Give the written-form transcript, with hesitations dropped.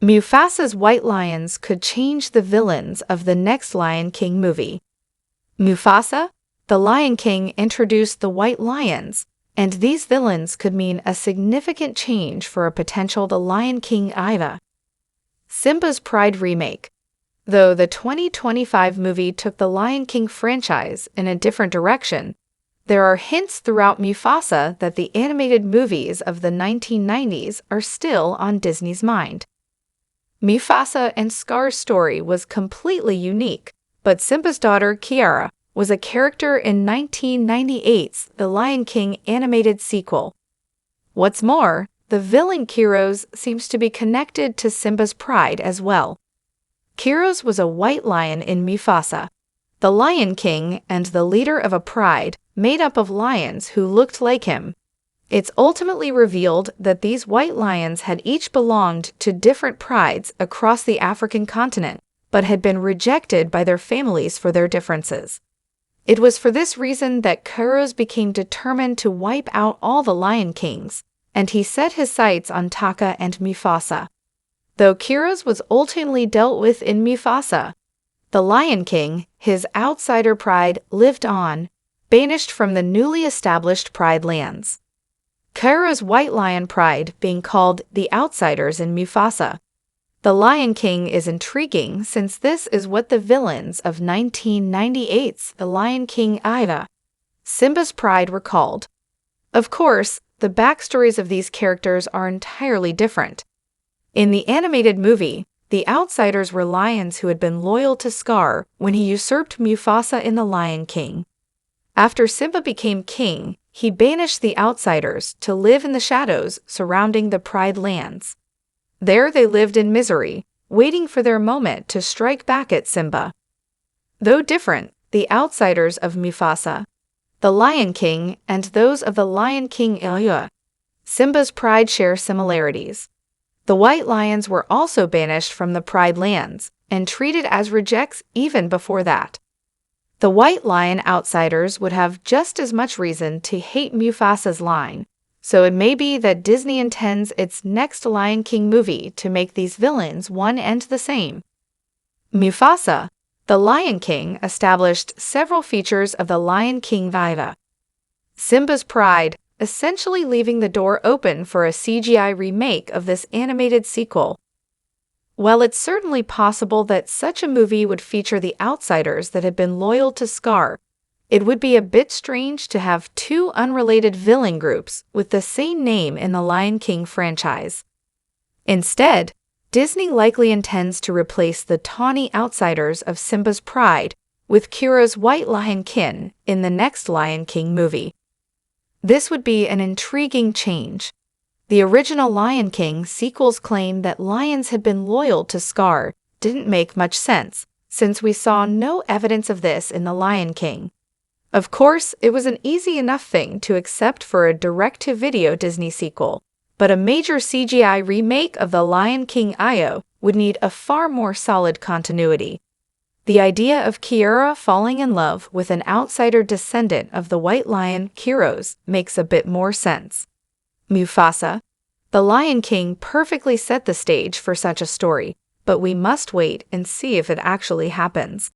Mufasa's white lions could change the villains of the next Lion King movie. Mufasa, the Lion King, introduced the white lions, and these villains could mean a significant change for a potential The Lion King Ida. Simba's Pride remake. Though the 2025 movie took the Lion King franchise in a different direction, there are hints throughout Mufasa that the animated movies of the 1990s are still on Disney's mind. Mufasa and Scar's story was completely unique, but Simba's daughter, Kiara, was a character in 1998's The Lion King animated sequel. What's more, the villain Kiros seems to be connected to Simba's pride as well. Kiros was a white lion in Mufasa, the Lion King, and the leader of a pride made up of lions who looked like him. It's ultimately revealed that these white lions had each belonged to different prides across the African continent, but had been rejected by their families for their differences. It was for this reason that Kiros became determined to wipe out all the Lion Kings, and he set his sights on Taka and Mufasa. Though Kiros was ultimately dealt with in Mufasa, the Lion King, his outsider pride, lived on, banished from the newly established Pride lands. Kiros' white lion pride being called the Outsiders in Mufasa. The Lion King is intriguing since this is what the villains of 1998's The Lion King Ida, Simba's Pride, were called. Of course, the backstories of these characters are entirely different. In the animated movie, the Outsiders were lions who had been loyal to Scar when he usurped Mufasa in The Lion King. After Simba became king, he banished the Outsiders to live in the shadows surrounding the Pride lands. There they lived in misery, waiting for their moment to strike back at Simba. Though different, the Outsiders of Mufasa, the Lion King, and those of the Lion King Aya, Simba's Pride share similarities. The white lions were also banished from the Pride lands and treated as rejects even before that. The white lion outsiders would have just as much reason to hate Mufasa's line, so it may be that Disney intends its next Lion King movie to make these villains one and the same. Mufasa, the Lion King, established several features of the Lion King Vida. Simba's Pride, essentially leaving the door open for a CGI remake of this animated sequel. While it's certainly possible that such a movie would feature the outsiders that had been loyal to Scar, it would be a bit strange to have two unrelated villain groups with the same name in the Lion King franchise. Instead, Disney likely intends to replace the tawny outsiders of Simba's Pride with Kiara's white lion kin in the next Lion King movie. This would be an intriguing change. The original Lion King sequel's claim that lions had been loyal to Scar didn't make much sense, since we saw no evidence of this in The Lion King. Of course, it was an easy enough thing to accept for a direct-to-video Disney sequel, but a major CGI remake of The Lion King Io would need a far more solid continuity. The idea of Kiara falling in love with an outsider descendant of the white lion Kiros makes a bit more sense. Mufasa, the Lion King, perfectly set the stage for such a story, but we must wait and see if it actually happens.